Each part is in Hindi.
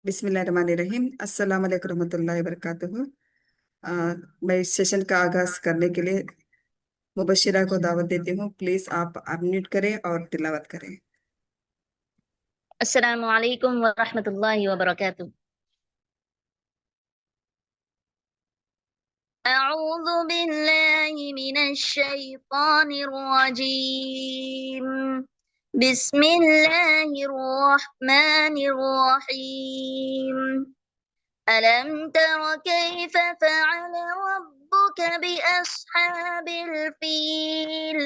बिस्मिल्लाहिर्रहमानिर्रहीम। अस्सलाम वालेकुम रहमतुल्लाहि व बरकातुहू। अ, मैं इस सेशन का आगाज करने के लिए मुबशिरा को दावत देती हूँ। प्लीज आप अनम्यूट करें और तिलावत करें। अस्सलामु अलैकुम व रहमतुल्लाहि व बरकातुहू। अऊज़ु बिल्लाहि मिनश शैतानिर रजीम। बिस्मिल्लाहिर रहमानिर रहीम। अलम तर कैफ फ़अल रब्बुक बिअस्हाबिल फील।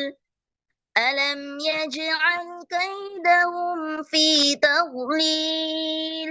अलम यजअल कैदहुम फी तग़लील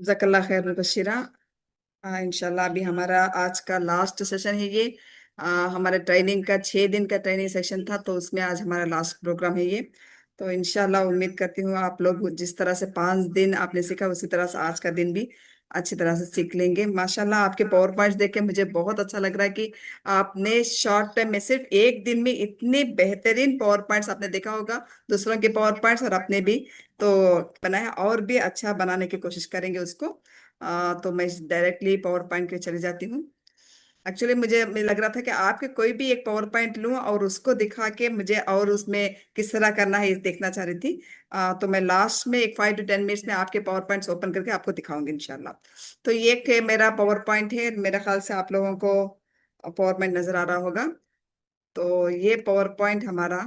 जज़ाकल्लाह खैर मुबशिरा। इंशाल्लाह अभी हमारा आज का लास्ट सेशन है ये। हमारे ट्रेनिंग का 6 दिन का ट्रेनिंग सेशन था, तो उसमें आज हमारा लास्ट प्रोग्राम है ये। तो इंशाल्लाह उम्मीद करती हूँ आप लोग जिस तरह से 5 दिन आपने सीखा उसी तरह से आज का दिन भी अच्छी तरह से सीख लेंगे। माशाल्लाह आपके पावर पॉइंट्स देख के मुझे बहुत अच्छा लग रहा है कि आपने शॉर्ट टाइम में सिर्फ एक दिन में इतने बेहतरीन पावर पॉइंट्स आपने देखा होगा, दूसरों के पावर पॉइंट्स और अपने भी। तो बनाया और भी अच्छा बनाने की कोशिश करेंगे उसको। तो मैं डायरेक्टली पावर पॉइंट पे चली जाती हूँ। एक्चुअली मुझे लग रहा था कि आपके कोई भी एक पावर पॉइंट लूं और उसको दिखा के मुझे और उसमें किस तरह करना है ये देखना चाह रही थी। तो मैं लास्ट में एक 5 to 10 मिनट्स में आपके पावर पॉइंट्स ओपन करके आपको दिखाऊंगी इंशाल्लाह। तो ये के मेरा पावर पॉइंट है, मेरे ख्याल से आप लोगों को पावर पॉइंट नजर आ रहा होगा। तो ये पावर पॉइंट हमारा,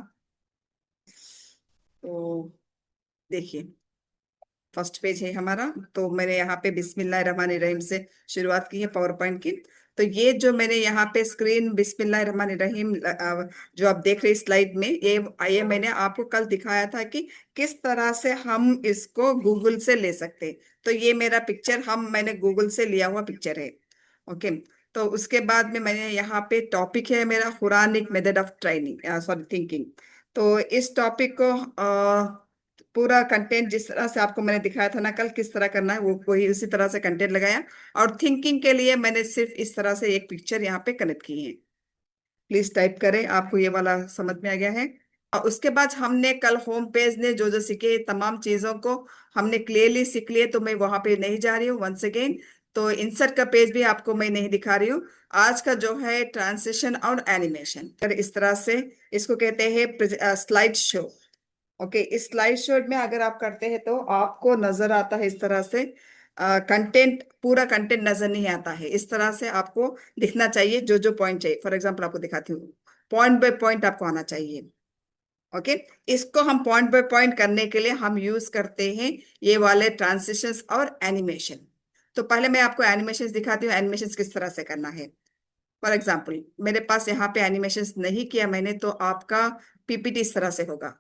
तो देखिए फर्स्ट पेज है हमारा। तो मैंने यहाँ पे बिस्मिल्लाहिर्रहमानिर्रहीम से शुरुआत की है पावर पॉइंट की। तो ये जो मैंने यहाँ पे स्क्रीन बिस्मिल्लाहिर्रहमानिर्रहीम जो आप देख रहे हैं स्लाइड में, ये मैंने आपको कल दिखाया था कि किस तरह से हम इसको गूगल से ले सकते हैं। तो ये मेरा पिक्चर मैंने गूगल से लिया हुआ पिक्चर है। ओके। तो उसके बाद में मैंने यहाँ पे टॉपिक है मेरा Quranic method of training sorry thinking. तो इस टॉपिक को पूरा कंटेंट जिस तरह से आपको मैंने दिखाया था ना कल किस तरह करना है वो वही उसी तरह से कंटेंट लगाया। और थिंकिंग के लिए मैंने सिर्फ इस तरह से एक पिक्चर यहाँ पे कनेक्ट की है। प्लीज टाइप करें, आपको ये वाला समझ में आ गया है। और उसके बाद हमने कल होम पेज ने जो जो सीखे तमाम चीजों को हमने क्लियरली सीख लिए, तो मैं वहां पे नहीं जा रही हूँ वंस अगेन। तो इंसर्ट का पेज भी आपको मैं नहीं दिखा रही हूँ। आज का जो है ट्रांसिशन और एनिमेशन इस तरह से इसको कहते हैं स्लाइड शो। ओके। इस स्लाइड शो में अगर आप करते हैं तो आपको नजर आता है इस तरह से कंटेंट, पूरा कंटेंट नजर नहीं आता है। इस तरह से आपको दिखना चाहिए जो जो पॉइंट चाहिए। फॉर एग्जांपल आपको दिखाती हूँ, पॉइंट बाय पॉइंट आपको आना चाहिए। ओके। इसको हम पॉइंट बाय पॉइंट करने के लिए हम यूज करते हैं ये वाले ट्रांसिशंस और एनिमेशन। तो पहले मैं आपको एनिमेशन दिखाती हूँ, एनिमेशन किस तरह से करना है। फॉर एग्जाम्पल मेरे पास यहाँ पे एनिमेशन नहीं किया मैंने, तो आपका पीपीटी इस तरह से होगा।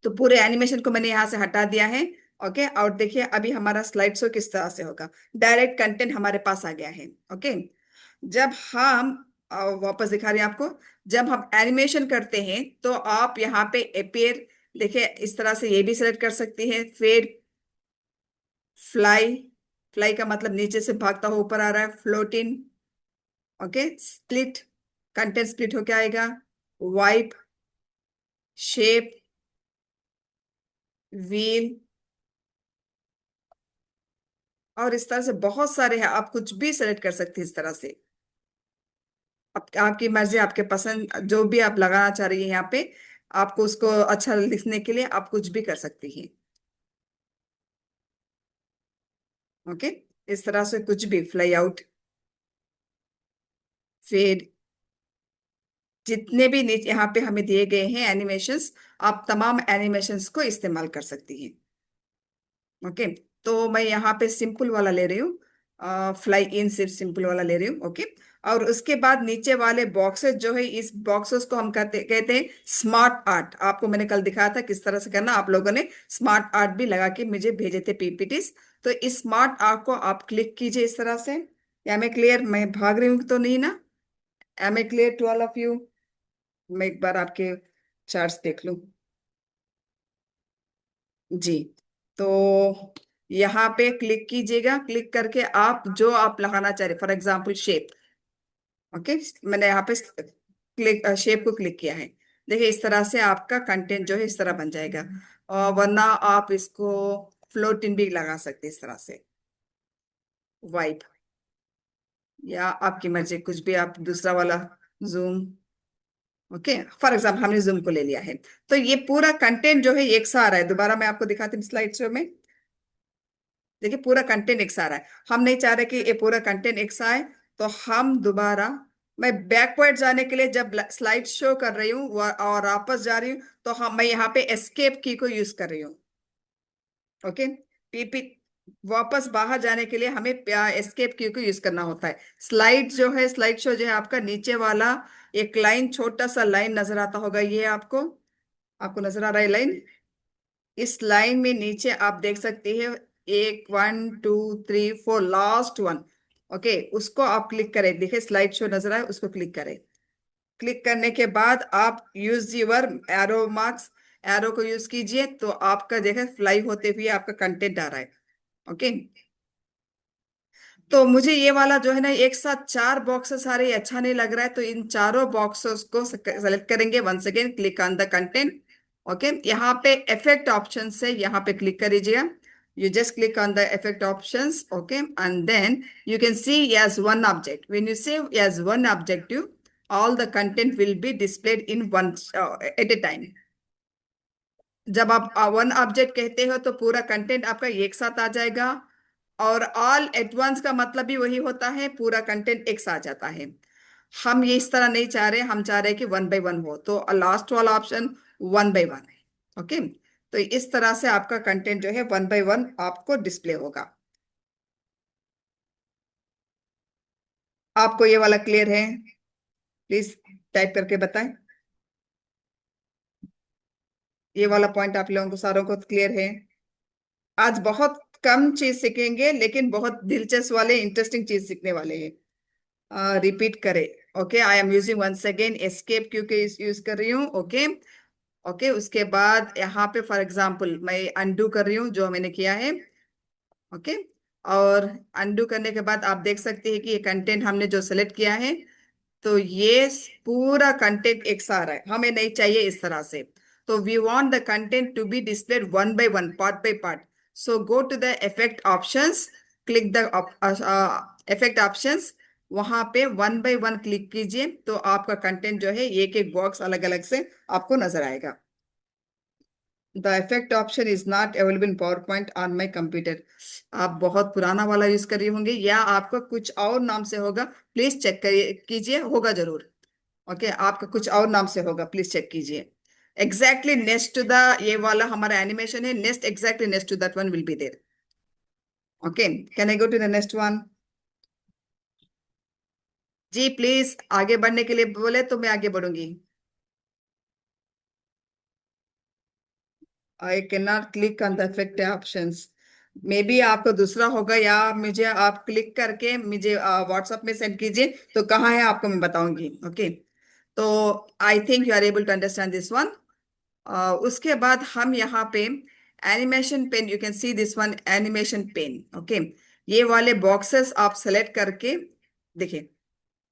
तो पूरे एनिमेशन को मैंने यहाँ से हटा दिया है। ओके। और देखिए अभी हमारा स्लाइड शो किस तरह से होगा। डायरेक्ट कंटेंट हमारे पास आ गया है। ओके। जब हम वापस दिखा रहे हैं आपको, जब हम एनिमेशन करते हैं तो आप यहाँ पे अपेयर देखिए इस तरह से ये भी सिलेक्ट कर सकती है। फेड, फ्लाई, फ्लाई का मतलब नीचे से भागता हुआ ऊपर आ रहा है। Floating. Okay. Split, content split होके आएगा। वाइप, शेप, व्हील, और इस तरह से बहुत सारे हैं, आप कुछ भी सेलेक्ट कर सकते हैं इस तरह से। आपकी मर्जी, आपके पसंद जो भी आप लगाना चाह रही है यहाँ पे, आपको उसको अच्छा लिखने के लिए आप कुछ भी कर सकती हैं। ओके। इस तरह से कुछ भी फ्लाई आउट, फेड, जितने भी नीचे यहाँ पे हमें दिए गए हैं एनिमेशंस, आप तमाम एनिमेशंस को इस्तेमाल कर सकती हैं। ओके। तो मैं यहाँ पे सिंपल वाला ले रही हूँ। फ्लाई इन सिर्फ सिंपल वाला ले रही हूँ। ओके, और उसके बाद नीचे वाले बॉक्सेस जो है, इस बॉक्सेस को हम कहते हैं स्मार्ट आर्ट। आपको मैंने कल दिखाया था किस तरह से करना, आप लोगों ने स्मार्ट आर्ट भी लगा के मुझे भेजे थे पीपीटीज। तो इस स्मार्ट आर्ट को आप क्लिक कीजिए इस तरह से। Am I clear? मैं भाग रही हूँ तो नहीं ना? Am I clear to all of you? मैं एक बार आपके चार्ट्स देख लूं। जी, तो यहाँ पे क्लिक कीजिएगा। क्लिक करके आप जो आप लगाना चाह रहे, फॉर एग्जाम्पल शेप। ओके, मैंने यहाँ पे क्लिक शेप को क्लिक किया है। देखिए इस तरह से आपका कंटेंट जो है इस तरह बन जाएगा। और वरना आप इसको फ्लोटिंग भी लगा सकते हैं इस तरह से, वाइप, या आपकी मर्जी कुछ भी, आप दूसरा वाला जूम। ओके, फॉर एग्जाम्पल हमने जूम को ले लिया है। तो ये पूरा कंटेंट जो है एक सा आ रहा है। दोबारा मैं आपको दिखाती हूँ स्लाइड शो में। देखिए पूरा कंटेंट एक सा आ रहा है। हम नहीं चाह रहे कि ये पूरा कंटेंट एक सा आए, तो हम दोबारा, मैं बैकवर्ड जाने के लिए जब स्लाइड शो कर रही हूँ और वापस जा रही हूँ, तो हम मैं यहाँ पे एस्केप की को यूज कर रही हूँ। ओके, पीपी वापस बाहर जाने के लिए हमें एस्केप की को यूज करना होता है। स्लाइड जो है, स्लाइड शो जो है आपका, नीचे वाला एक लाइन, छोटा सा लाइन नजर आता होगा, ये आपको आपको नजर आ रहा है लाइन? इस लाइन में नीचे आप देख सकते हैं, एक, 1 2 3 4, लास्ट वन। ओके, उसको आप क्लिक करें। देखिए स्लाइड शो नजर आए, उसको क्लिक करें। क्लिक करने के बाद आप use your arrow marks, arrow को यूज कीजिए, तो आपका देखिए फ्लाई होते हुए आपका कंटेंट आ रहा है। ओके, तो मुझे ये वाला जो है ना, एक साथ चार बॉक्सेस आ रहे हैं, अच्छा नहीं लग रहा है, तो इन चारों बॉक्सेस को सेलेक्ट करेंगे। Once again click on the content. Okay, यहाँ पे इफेक्ट ऑप्शन से यहाँ पे क्लिक करिएगा। you just click on the effect options, okay, and then you can see as one object. When you save as one objective, all the content will be displayed in one at a time. जब आप वन ऑब्जेक्ट कहते हो तो पूरा कंटेंट आपका एक साथ आ जाएगा। और ऑल एट वंस का मतलब भी वही होता है, पूरा कंटेंट एक साथ आ जाता है। हम ये इस तरह नहीं चाह रहे, हम चाह रहे हैं कि वन बाय वन हो, तो लास्ट वाला ऑप्शन वन बाय वन है। ओके, तो इस तरह से आपका कंटेंट जो है वन बाय वन आपको डिस्प्ले होगा। आपको ये वाला क्लियर है? प्लीज टाइप करके बताएं। ये वाला पॉइंट आप लोगों को सारों को क्लियर है? आज बहुत कम चीज सीखेंगे, लेकिन बहुत दिलचस्प वाले, इंटरेस्टिंग चीज सीखने वाले हैं। रिपीट करें। Okay, I am using once again escape क्योंकि यूज कर रही हूँ। ओके, ओके, उसके बाद यहाँ पे फॉर एग्जांपल मैं अनडू कर रही हूँ जो मैंने किया है। ओके, और अनडू करने के बाद आप देख सकते हैं कि ये कंटेंट हमने जो सेलेक्ट किया है, तो ये पूरा कंटेंट एक सा आ रहा है, हमें नहीं चाहिए इस तरह से। तो we want the content to be displayed one by one, part by part. So go to the effect options, click the effect options, वहां पे वन बाय वन क्लिक कीजिए, तो आपका कंटेंट जो है एक एक बॉक्स अलग अलग से आपको नजर आएगा। The effect option is not available in power point on my computer. आप बहुत पुराना वाला यूज कर रही होंगे, या आपका कुछ और नाम से होगा, प्लीज चेक कीजिए, होगा जरूर। ओके, आपका कुछ और नाम से होगा, प्लीज चेक कीजिए। एग्जैक्टली नेक्स्ट टू द, ये वाला हमारा एनिमेशन है, next exactly next to that one will be there. Okay, can I go to the next one? जी प्लीज, आगे बढ़ने के लिए बोले तो मैं आगे बढ़ूंगी। I can not click on the effect options. Maybe आपको दूसरा होगा, या मुझे आप क्लिक करके मुझे व्हाट्सएप में सेंड कीजिए, तो कहाँ है आपको मैं बताऊंगी। ओके, तो I think you are able to understand this one. उसके बाद हम यहाँ पे animation pane, you can see this one, animation pane. Okay, ये वाले बॉक्सेस आप सेलेक्ट करके देखिए,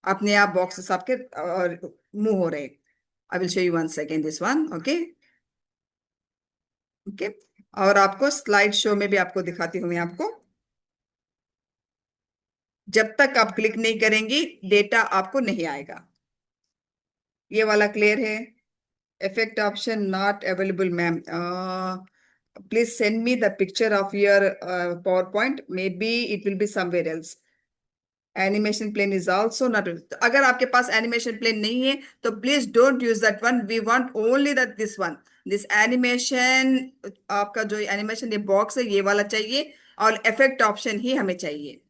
अपने आप बॉक्सेस आपके मूव हो रहे। आई will show you one second this one. Okay, okay, और आपको स्लाइड शो में भी आपको दिखाती हूँ मैं आपको। जब तक आप क्लिक नहीं करेंगी, डेटा आपको नहीं आएगा। ये वाला क्लियर है? Effect option not available ma'am. Please send me the picture of your PowerPoint, maybe it will be somewhere else. Animation plane is also not. अगर आपके पास एनिमेशन प्लेन नहीं है, तो please don't use that one, we want only that this one, this animation. आपका जो एनिमेशन ये बॉक्स है, ये वाला चाहिए, और इफेक्ट ऑप्शन ही हमें चाहिए।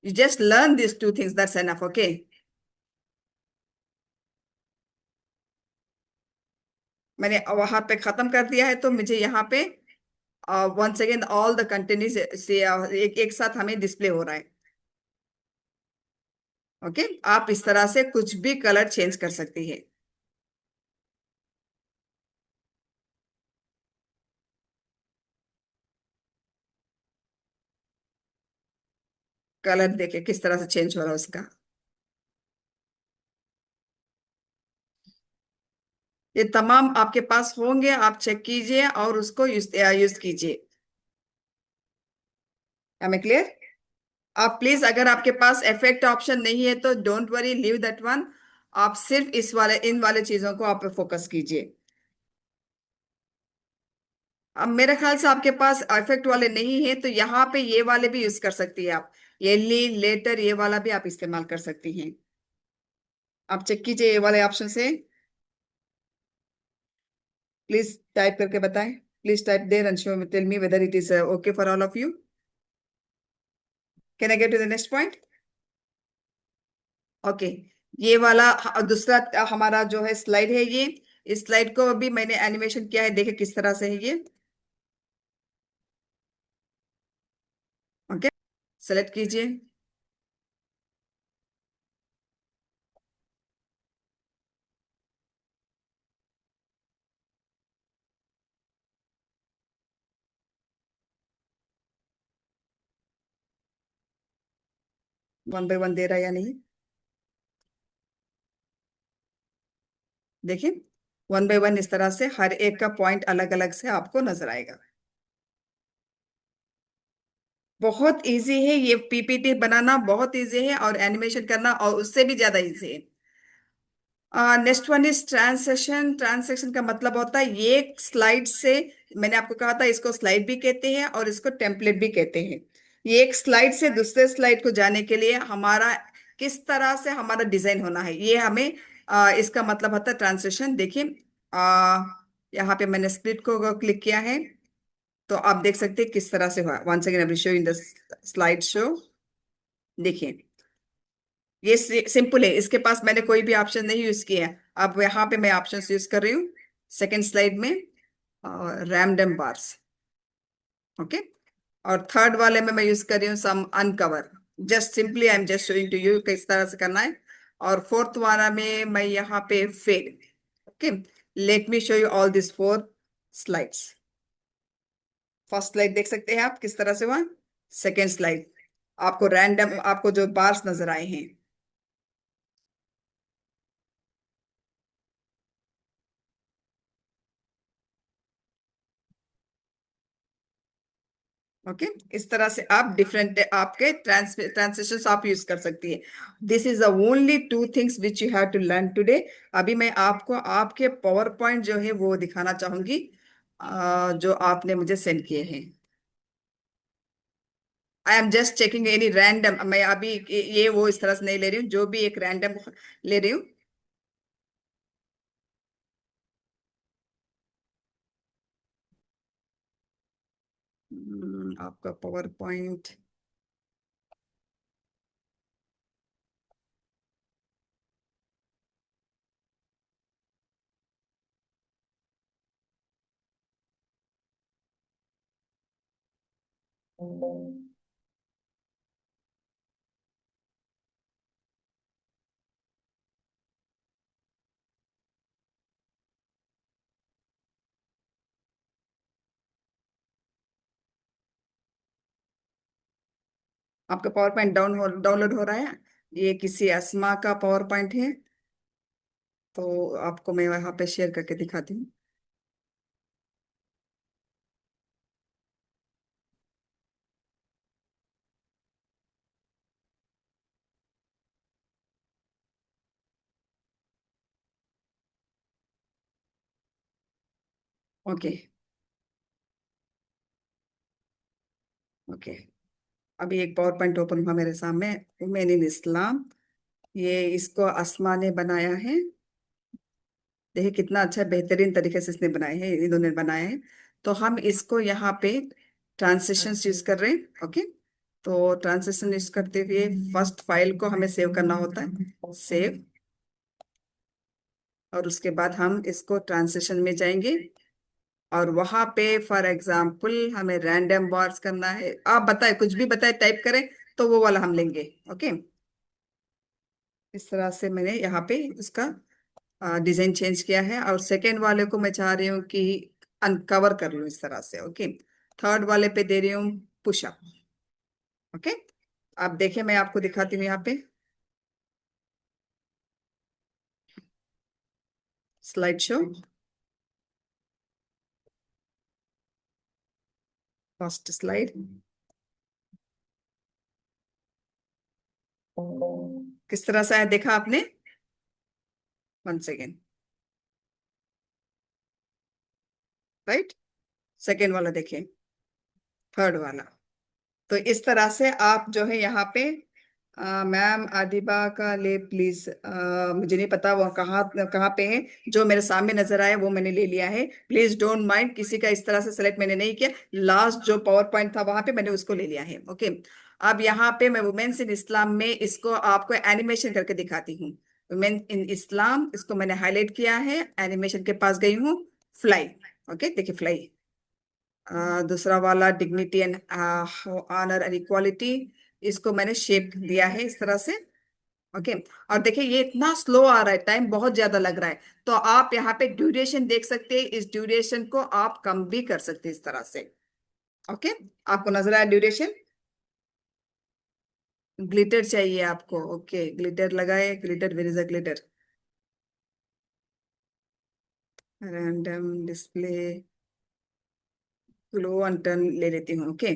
You just learn these two things, that's enough, okay? मैंने वहां पे खत्म कर दिया है, तो मुझे यहाँ पे once again all the content से एक साथ हमें डिस्प्ले हो रहा है। ओके, आप इस तरह से कुछ भी कलर चेंज कर सकती है। कलर देखिए किस तरह से चेंज हो रहा है उसका। ये तमाम आपके पास होंगे, आप चेक कीजिए और उसको यूज कीजिए। हमें क्लियर? आप प्लीज, अगर आपके पास इफेक्ट ऑप्शन नहीं है तो don't worry, leave that one. आप सिर्फ इस वाले इन वाले चीजों को आप फोकस कीजिए। अब मेरे ख्याल से आपके पास इफेक्ट वाले नहीं है, तो यहाँ पे ये वाले भी यूज कर सकती है आप। ये ली लेटर ये वाला भी आप इस्तेमाल कर सकती हैं। आप चेक कीजिए ये वाले ऑप्शन से। प्लीज टाइप करके बताएं। Please type there and show tell me whether it is okay for all of you. Can I get to the next point? Okay. ये वाला दूसरा हमारा जो है स्लाइड है ये। इस स्लाइड को भी मैंने एनिमेशन किया है, देखिए किस तरह से है ये। ओके, सेलेक्ट कीजिए। 1 बाय 1 दे रहा है या नहीं, देखिए। 1 बाय 1 इस तरह से हर एक का पॉइंट अलग अलग से आपको नजर आएगा। बहुत इजी है ये पीपीटी बनाना, बहुत इजी है, और एनिमेशन करना और उससे भी ज्यादा इजी है। Next one is translation. Translation का मतलब होता है ये स्लाइड से, मैंने आपको कहा था इसको स्लाइड भी कहते हैं और इसको टेम्पलेट भी कहते हैं। ये एक स्लाइड से दूसरे स्लाइड को जाने के लिए हमारा किस तरह से हमारा डिजाइन होना है, ये हमें इसका मतलब होता है ट्रांसलेशन। देखिए, यहाँ पे मैंने स्प्लिट को क्लिक किया है, तो आप देख सकते हैं किस तरह से हुआ। Once again I will show in the slide show. देखिए, ये सिंपल है, इसके पास मैंने कोई भी ऑप्शन नहीं यूज किया है। अब यहाँ पे मैं ऑप्शन यूज कर रही हूँ सेकेंड स्लाइड में, रैंडम बार्स। ओके, और थर्ड वाले में मैं यूज कर रही हूँ some uncover. Just simply I am just showing to you किस तरह से करना है। और फोर्थ वाला में मैं यहाँ पे fade. Okay, let me show you all this 4 slides. First slide देख सकते हैं आप किस तरह से हुआ। सेकेंड स्लाइड, आपको रैंडम आपको जो बार्स नजर आए हैं। ओके, इस तरह से आप डिफरेंट आपके ट्रांसलेशन आप यूज कर सकती है। This is the only 2 things which you have to learn today. अभी मैं आपको आपके पावर पॉइंट जो है वो दिखाना चाहूंगी, जो आपने मुझे सेंड किए हैं। आई am just checking any random, मैं अभी ये वो इस तरह से नहीं ले रही हूँ, जो भी एक रैंडम ले रही हूँ। आपका पावर पॉइंट। आपका पावर पॉइंट डाउनलोड हो रहा है। ये किसी अस्मा का पावर पॉइंट है, तो आपको मैं वहां पे शेयर करके दिखाती हूँ। ओके। ओके, अभी एक पावर पॉइंट ओपन हुआ मेरे सामने। उमेन इन इस्लाम, ये इसको अस्मा ने बनाया है। देखिए कितना अच्छा बेहतरीन तरीके से इसने बनाए हैं, इन्होंने बनाए हैं। तो हम इसको यहाँ पे ट्रांसलेशन यूज कर रहे हैं। ओके, तो ट्रांजिशन यूज करते हुए फर्स्ट फाइल को हमें सेव करना होता है, सेव। और उसके बाद हम इसको ट्रांजिशन में जाएंगे और वहां पे फॉर एग्जाम्पल हमें रैंडम बार्स करना है। आप बताए, कुछ भी बताए, टाइप करें तो वो वाला हम लेंगे। ओके, इस तरह से मैंने यहाँ पे उसका डिजाइन चेंज किया है। और सेकेंड वाले को मैं चाह रही हूँ कि अनकवर कर लूँ इस तरह से। ओके, थर्ड वाले पे दे रही हूँ पुशअप। ओके, आप देखिए, मैं आपको दिखाती हूँ यहाँ पे स्लाइड शो। फर्स्ट स्लाइड किस तरह से है, देखा आपने? One second, right. सेकेंड वाला देखिए, थर्ड वाला। तो इस तरह से आप जो है यहाँ पे मैम आदिबा का ले प्लीज, मुझे नहीं पता वो कहाँ कहाँ पे है। जो मेरे सामने नजर आया वो मैंने ले लिया है। प्लीज डोंट माइंड, किसी का इस तरह से सेलेक्ट मैंने नहीं किया। लास्ट जो पावर पॉइंट था वहां पे मैंने उसको ले लिया है। ओके, अब यहाँ पे मैं वुमेन्स इन इस्लाम में इसको आपको एनिमेशन करके दिखाती हूँ। वुमेन इन इस्लाम, इसको मैंने हाईलाइट किया है, एनिमेशन के पास गई हूँ, फ्लाई। ओके, देखिए फ्लाई। दूसरा वाला dignity and honour and equality, इसको मैंने शेप दिया है इस तरह से। ओके, और देखिए ये इतना स्लो आ रहा है, टाइम बहुत ज्यादा लग रहा है। तो आप यहाँ पे ड्यूरेशन देख सकते हैं, इस ड्यूरेशन को आप कम भी कर सकते हैं इस तरह से। ओके, आपको नजर आया ड्यूरेशन? ग्लिटर चाहिए आपको? ओके, ग्लिटर लगाए, glitter, where is a glitter? Random display glow turn ले लेती हूँ। ओके,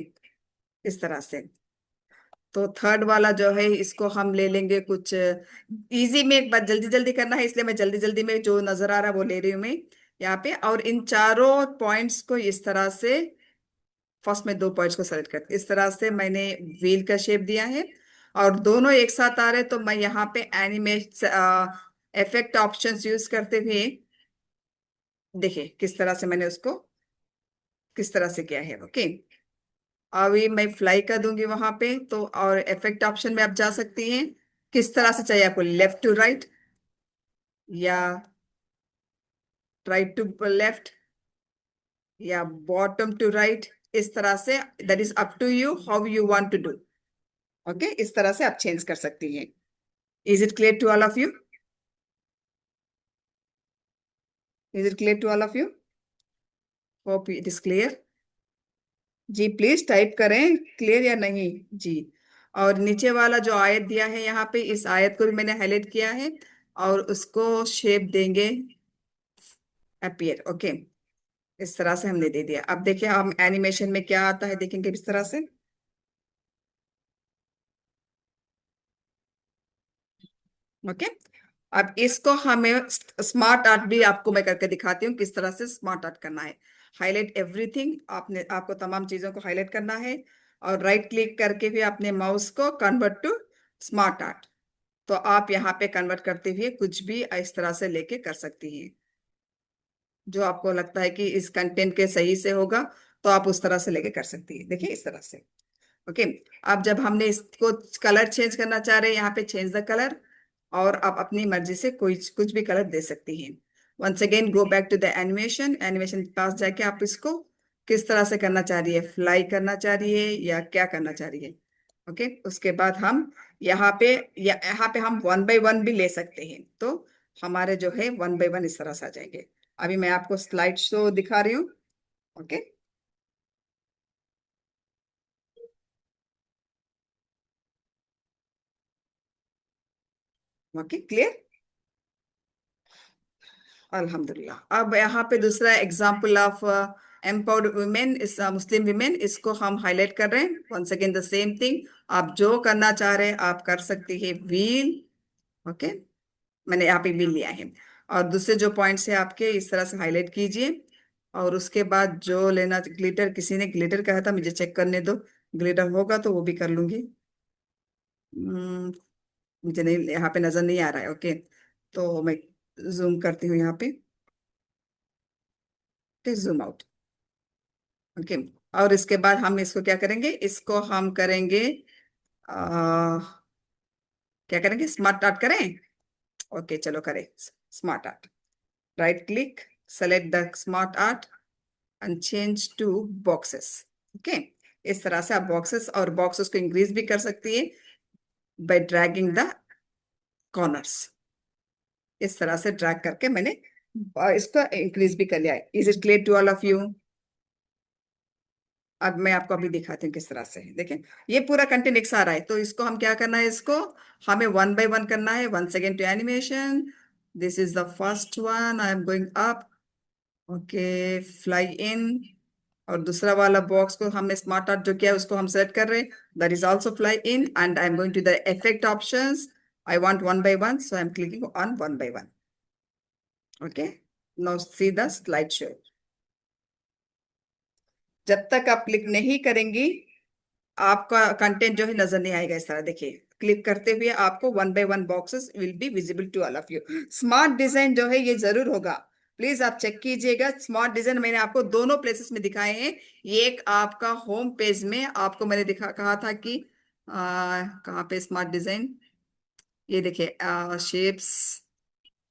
इस तरह से। तो थर्ड वाला जो है इसको हम ले लेंगे कुछ इजी में। एक बार जल्दी जल्दी करना है, इसलिए मैं जल्दी जल्दी में जो नजर आ रहा है वो ले रही हूँ मैं यहाँ पे। और इन चारों पॉइंट्स को इस तरह से, फर्स्ट में दो पॉइंट्स को सेलेक्ट करती इस तरह से मैंने व्हील का शेप दिया है। और दोनों एक साथ आ रहे तो मैं यहाँ पे एनिमेट इफेक्ट ऑप्शंस यूज करते हुए देखिए किस तरह से मैंने उसको किस तरह से किया है। ओके, अभी मैं फ्लाई कर दूंगी वहां पे तो, और इफेक्ट ऑप्शन में आप जा सकती हैं। किस तरह से चाहिए आपको, लेफ्ट टू राइट या राइट टू लेफ्ट या बॉटम टू राइट, इस तरह से that is up to you how you want to do. Okay, इस तरह से आप चेंज कर सकती हैं। Is it clear to all of you? Is it clear to all of you? Hope it is clear. जी प्लीज टाइप करें क्लियर या नहीं। जी, और नीचे वाला जो आयत दिया है यहाँ पे, इस आयत को भी मैंने हाईलाइट किया है और उसको शेप देंगे अपीयर। ओके, इस तरह से हमने दे दिया। अब देखिए हम एनिमेशन में क्या आता है देखेंगे इस तरह से। ओके, अब इसको हमें स्मार्ट आर्ट भी आपको मैं करके दिखाती हूँ किस तरह से स्मार्ट आर्ट करना है। हाईलाइट एवरीथिंग, आपने आपको तमाम चीजों को हाईलाइट करना है और राइट क्लिक करके भी अपने माउस को कन्वर्ट टू स्मार्ट आर्ट। तो आप यहाँ पे कन्वर्ट करते हुए कुछ भी इस तरह से लेके कर सकती हैं। जो आपको लगता है कि इस कंटेंट के सही से होगा तो आप उस तरह से लेके कर सकती है। देखिए इस तरह से। ओके, अब जब हमने इसको कलर चेंज करना चाह रहे हैं, यहाँ पे चेंज द कलर, और आप अपनी मर्जी से कोई कुछ भी कलर दे सकती हैं। Once again go back to the animation, animation के पास जाके आप इसको किस तरह से करना चाह रही है, फ्लाई करना चाह रही है या क्या करना चाह रही है। ओके, उसके बाद हम यहाँ पे यहाँ पे हम वन बाय वन भी ले सकते हैं। तो हमारे जो है वन बाय वन इस तरह से आ जाएंगे। अभी मैं आपको स्लाइड शो दिखा रही हूँ। ओके, ओके क्लियर, अल्हम्दुलिल्लाह। अब यहाँ पे दूसरा एग्जाम्पल ऑफ एम्पावर्ड वुमेन इस मुस्लिम विमेन, इसको हम हाईलाइट कर रहे हैं। Once again the same thing, आप जो करना चाह रहे हैं आप कर सकती है, व्हील। ओके, मैंने यहाँ पे व्हील लिया है। और दूसरे जो पॉइंट्स है आपके इस तरह से हाईलाइट कीजिए। और उसके बाद जो लेना, ग्लिटर, किसी ने ग्लिटर कहा था, मुझे चेक करने दो, ग्लिटर होगा तो वो भी कर लूंगी। हम्म, मुझे नहीं, यहाँ पे नजर नहीं आ रहा है। ओके, तो मैं जूम करती हूँ यहाँ पे, जूम आउट। ओके। और इसके बाद हम इसको क्या करेंगे, इसको हम करेंगे क्या करेंगे, स्मार्ट आर्ट करें। ओके चलो करें smart art. Right click, select the smart art and change two boxes. Okay, इस तरह से आप बॉक्सेस और बॉक्सेस को इंक्रीज भी कर सकती है बाय ड्रैगिंग द कॉर्नर्स। इस तरह से ड्रैग करके मैंने इसको इंक्रीज भी कर लिया है। Is it clear to all of you? अब मैं आपको अभी दिखाती हूँ किस तरह से। देखें, ये पूरा कंटेंट एक सा आ रहा है, तो इसको हम क्या करना है, इसको हमें वन बाय वन करना है। One second to animation. This is the first one, I am going up. Okay, fly in. और दूसरा वाला बॉक्स को हमने स्मार्ट आर्ट जो किया है उसको हम सेलेक्ट कर रहे हैं, that is also fly in and I am going to the effect options. I want one by one, so I am clicking on one by one. Okay, now see the slide show. जब तक आप क्लिक नहीं करेंगी आपका कंटेंट जो है नजर नहीं आएगा। इस तरह देखिए, क्लिक करते हुए आपको one by one boxes will be visible to all of you. Smart design जो है ये जरूर होगा, प्लीज आप चेक कीजिएगा। स्मार्ट डिजाइन मैंने आपको दोनों प्लेसेस में दिखाए हैं। ये एक आपका होम पेज में आपको मैंने कहा था कि कहाँ पे स्मार्ट डिजाइन, ये देखिए शेप्स,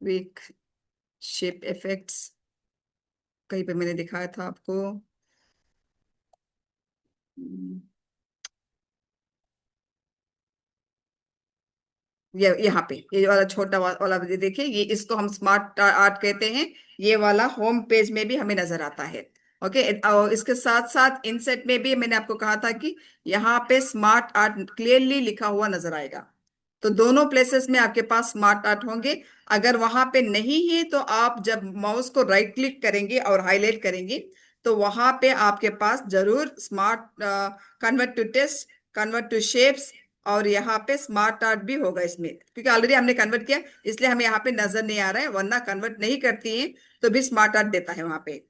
वीक शेप इफेक्ट्स, कहीं पे मैंने दिखाया था आपको। हम्म, ये यहाँ पे ये वाला छोटा वाला ये देखिए, ये इसको हम स्मार्ट आर्ट कहते हैं। ये वाला होम पेज में भी हमें नजर आता है। ओके, और इसके साथ साथ इनसेट में भी मैंने आपको कहा था कि यहाँ पे स्मार्ट आर्ट क्लियरली लिखा हुआ नजर आएगा। तो दोनों प्लेसेस में आपके पास स्मार्ट आर्ट होंगे। अगर वहां पे नहीं है तो आप जब माउस को राइट क्लिक करेंगे और हाईलाइट करेंगे तो वहां पे आपके पास जरूर smart convert to text, convert to shapes, और यहाँ पे स्मार्ट आर्ट भी होगा इसमें, क्योंकि ऑलरेडी हमने कन्वर्ट किया इसलिए हमें यहाँ पे नजर नहीं आ रहा है, वरना कन्वर्ट नहीं करती है तो भी स्मार्ट आर्ट देता है वहां पे।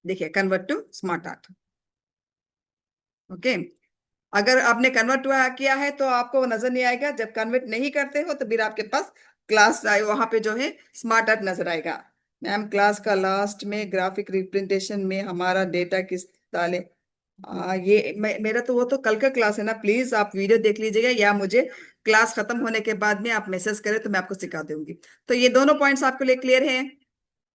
देखिए, convert to smart art. Okay, अगर आपने कन्वर्ट हुआ किया है तो आपको वो नजर नहीं आएगा। जब कन्वर्ट नहीं करते हो तो फिर आपके पास क्लास वहां पे जो है स्मार्ट आर्ट नजर आएगा। मैम क्लास का लास्ट में ग्राफिक रिप्रेजेंटेशन में हमारा डेटा किस डाले? मेरा तो वो तो कल का क्लास है ना, प्लीज आप वीडियो देख लीजिएगा या मुझे क्लास खत्म होने के बाद में आप मैसेज करें तो मैं आपको सिखा दूंगी। तो ये दोनों पॉइंट्स आपके लिए क्लियर है?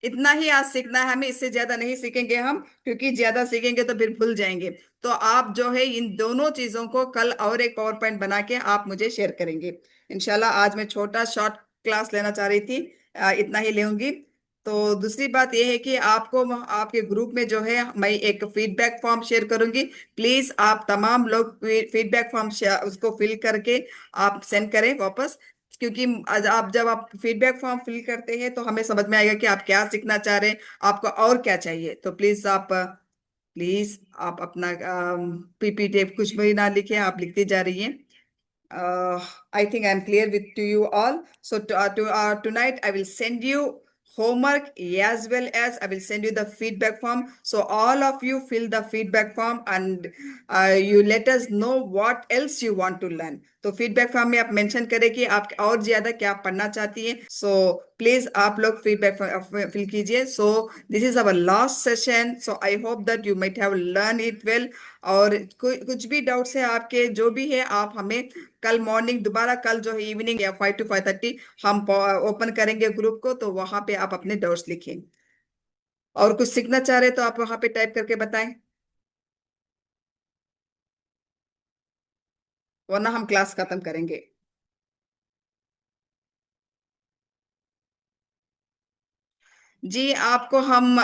इतना ही आज सीखना है हमें, इससे ज्यादा नहीं सीखेंगे हम, क्योंकि ज्यादा सीखेंगे तो फिर भूल जाएंगे। तो आप जो है इन दोनों चीजों को कल और एक पावर पॉइंट बना के आप मुझे शेयर करेंगे इंशाल्लाह। आज मैं छोटा शॉर्ट क्लास लेना चाह रही थी, इतना ही लेंगी। तो दूसरी बात यह है कि आपको आपके ग्रुप में जो है मैं एक फीडबैक फॉर्म शेयर करूंगी। प्लीज आप तमाम लोग फीडबैक फॉर्म उसको फिल करके आप सेंड करें वापस, क्योंकि आप जब आप फीडबैक फॉर्म फिल करते हैं तो हमें समझ में आएगा कि आप क्या सीखना चाह रहे हैं, आपको और क्या चाहिए। तो प्लीज आप अपना पीपीटी कुछ भी ना लिखे, आप लिखती जा रही हैं। I think I'm clear with to you all. So tonight I will send you homework as well as I will send you the feedback form. So all of you fill the feedback form and you let us know what else you want to learn. तो फीडबैक फॉर्म में आप मेंशन करें कि आप और ज्यादा क्या पढ़ना चाहती हैं। सो प्लीज आप लोग फीडबैक फिल कीजिए। So this is our last session, so I hope that you might have learn it well. और कुछ भी डाउट्स है आपके जो भी है आप हमें कल मॉर्निंग दोबारा, कल जो है इवनिंग या 5 to 5:30 हम ओपन करेंगे ग्रुप को, तो वहां पे आप अपने डाउट्स लिखें। और कुछ सीखना चाह रहे तो आप वहां पे टाइप करके बताएं, वरना हम क्लास खत्म करेंगे। जी, आपको हम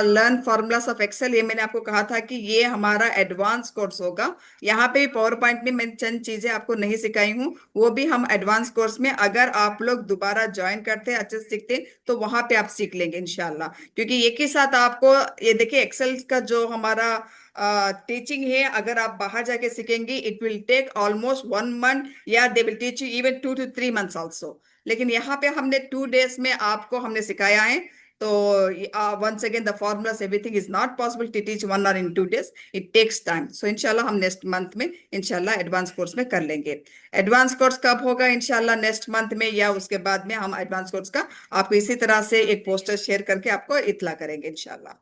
लर्न फॉर्मूलास ऑफ एक्सेल, ये मैंने आपको कहा था कि ये हमारा एडवांस कोर्स होगा। यहाँ पे पावर पॉइंट में मैं चंद चीजें आपको नहीं सिखाई हूँ, वो भी हम एडवांस कोर्स में अगर आप लोग दोबारा ज्वाइन करते हैं, अच्छे से सीखते हैं, तो वहां पे आप सीख लेंगे इंशाल्लाह। क्योंकि एक ही साथ आपको ये देखिए, एक्सेल का जो हमारा टीचिंग है, अगर आप बाहर जाके सीखेंगे it will take almost 1 month, या they will teach you even 2 to 3 months also. लेकिन यहाँ पे हमने 2 days में आपको हमने सिखाया है। तो once again the formulas everything is not possible to teach 1 hour in 2 days. It takes time. So इंशाल्लाह हम नेक्स्ट मंथ में इंशाल्लाह एडवांस कोर्स में कर लेंगे. एडवांस कोर्स कब होगा? इंशाल्लाह नेक्स्ट मंथ में या उसके बाद में हम एडवांस कोर्स का आपको इसी तरह से एक पोस्टर शेयर करके आपको इतला करेंगे इंशाल्लाह.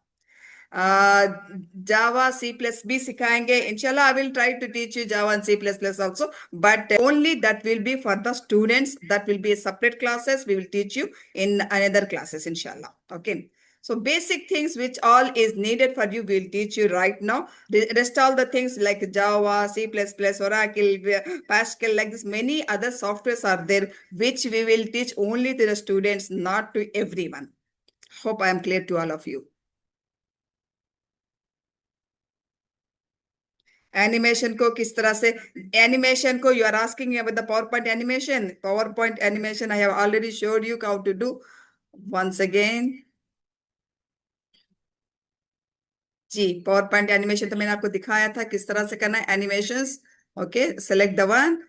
जावा सी प्लस बी सिखाएंगे इंशाल्लाह. I will try to teach you Java and C plus plus also, but only that will be for the students. That will be separate classes. We will teach you in another classes inshallah. Okay, so basic things which all is needed for you, we will teach you right now. The rest all the things like Java, C++, Oracle, Pascal, like this many other softwares are there which we will teach only to the students, not to everyone. Hope I am clear to all of you. Animation को किस तरह से, एनिमेशन को you are asking about the power point animation. I have already showed you how to do. Once again जी, पावर पॉइंट एनिमेशन तो मैंने आपको दिखाया था किस तरह से करना है animations. Okay, select the one,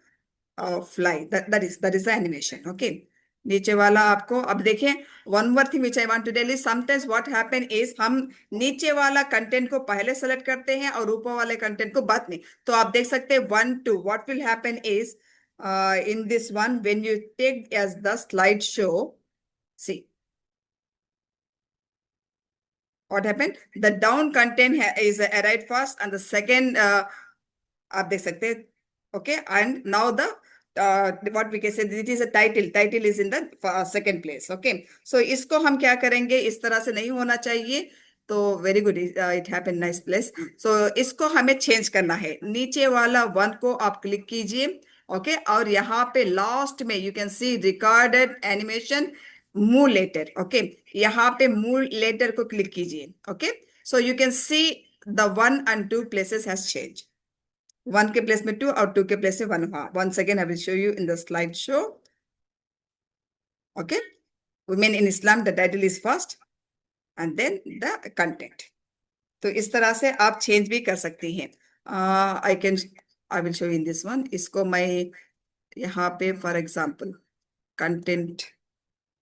fly, that is the animation. Okay, नीचे वाला आपको अब देखें. One more thing which I want to tell is sometimes what happen is हम नीचे वाला कंटेंट को पहले सेलेक्ट करते हैं और ऊपर वाले कंटेंट को बाद में. तो आप देख सकते हैं 1 2 what will happen is in this one when you take as the slideshow, see what happened, the down content is arrived first and the second आप देख सकते हैं. Okay, and now the what we can say, it is a title is in the second place. Okay, so इसको हम क्या करेंगे, इस तरह से नहीं होना चाहिए. तो very good, it happen nice place. So इसको हमें चेंज करना है. नीचे वाला 1 को आप क्लिक कीजिए. ओके, और यहाँ पे लास्ट में you can see recorded animation move later. Okay, यहाँ पे मूव लेटर को क्लिक कीजिए. Okay, so you can see the 1 and 2 places has changed. 1 के प्लेस में 2 और 2 के प्लेस में 1 हुआ. Once again I will show you in the slide show. Okay, women in Islam, the title is first and then the content. तो इस तरह से आप चेंज भी कर सकती हैं. आई will show you in this one. इसको मैं यहाँ पे for example content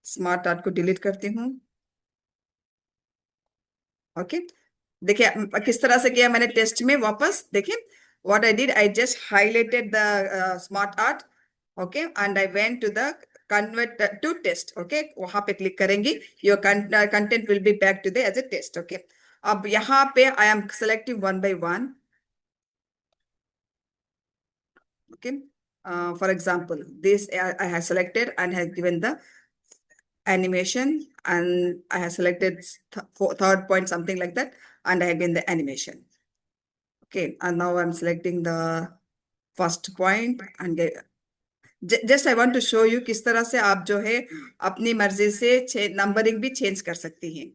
smart art को डिलीट करती हूँ. ओके, देखिए किस तरह से किया मैंने टेस्ट में. वापस देखिए what I did, I just highlighted the smart art. Okay, and I went to the convert to test. Okay, वहां पे क्लिक करेंगी. Your content will be back to the as a test. Okay, अब यहाँ पे I am selecting 1 by 1. Okay, for example, this I have selected and has given the animation, and I have selected third point, something like that, and I have given the animation. Okay, and now I'm selecting the first point and just I want to show you किस तरह से आप जो है अपनी मर्जी से नंबरिंग भी चेंज कर सकती हैं.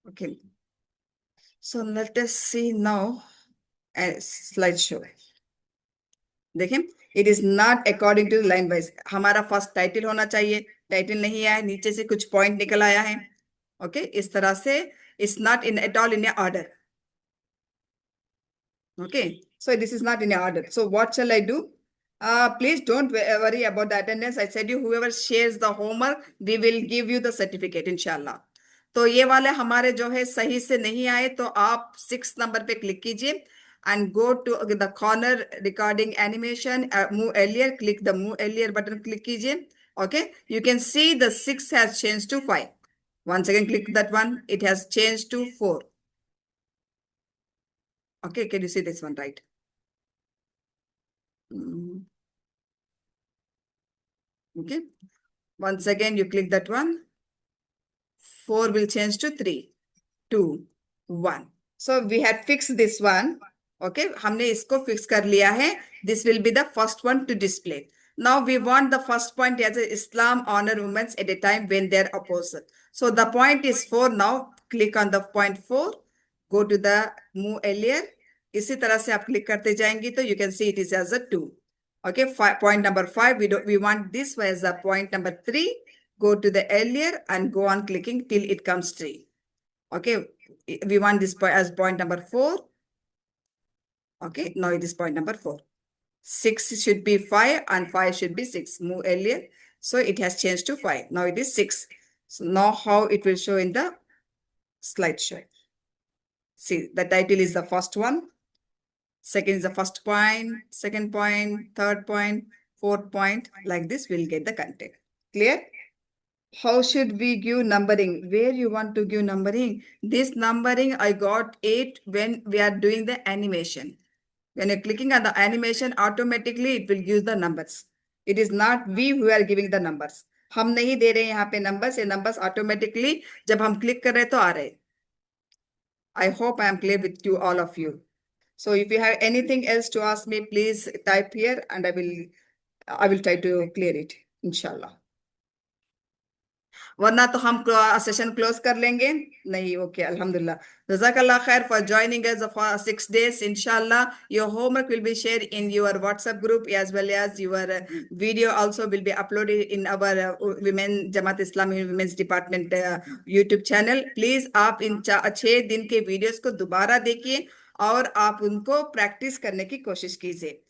Okay, so let us see now a slideshow. देखें, it is not according to line wise. हमारा फर्स्ट टाइटल होना चाहिए, टाइटल नहीं आया, नीचे से कुछ पॉइंट निकल आया है. ओके, इस तरह से it's not in at all in A order. Okay, so this is not in order. So what shall I do? Please don't worry about the attendance. I said you whoever shares the homework, we will give you the certificate inshallah. तो ये वाले हमारे जो है सही से नहीं आए तो आप 6 नंबर पे क्लिक कीजिए and go to the corner recording animation, move earlier, click the move earlier button, click कीजिए. Okay, you can see the 6 has changed to 5. Once again click that one, it has changed to 4. Okay, can you see this one, right? Okay, once again you click that one, 4 will change to 3 2 1. So we had fixed this one. Okay, हमने इसको फिक्स कर लिया है. This will be the first one to display. Now we want the first point as a Islam honor women at a time when they're opposite. So the point is 4. Now click on the point 4, go to the move earlier. इसी तरह से आप क्लिक करते जाएंगी तो you can see it is as a 2. Okay, point number 5, we want this as a point number 3. Go to the earlier and go on clicking till it comes 3. Okay, we want this point as point number 4. Okay, now it is point number 4. 6 should be 5 and 5 should be 6. Move earlier. So it has changed to 5. Now it is 6. So now how it will show in the slideshow. See, the title is the first one. Second is the first point, second point, third point, fourth point. Like this, we'll get the content. Clear? How should we give numbering? Where you want to give numbering? This numbering I got it when we are doing the animation. When you're clicking on the animation, automatically it will give the numbers. It is not we who are giving the numbers. हम नहीं दे रहे हैं यहाँ पे numbers. ये numbers automatically जब हम click कर रहे हैं तो आ रहे हैं. I hope I am clear with you, all of you. So if you have anything else to ask me, please type here and I will try to clear it, inshallah. वरना तो हम सेशन क्लोज कर लेंगे. नहीं, ओके, अल्हम्दुलिल्लाह. Jazakallah khair for joining us for 6 days. Inshallah, your homework will be shared in your WhatsApp group as well as your video also will be uploaded in our Women Jamaat Islami Women's Department YouTube channel. Please आप इन 6 दिन के वीडियोस को दोबारा देखिए और आप उनको प्रैक्टिस करने की कोशिश कीजिए.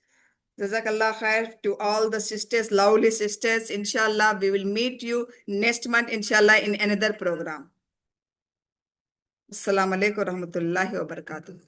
Jazakallah khair to all the sisters, lovely sisters. Inshallah, we will meet you next month, inshallah, in another program. Assalamu alaikum wa rahmatullahi wa barakatuh.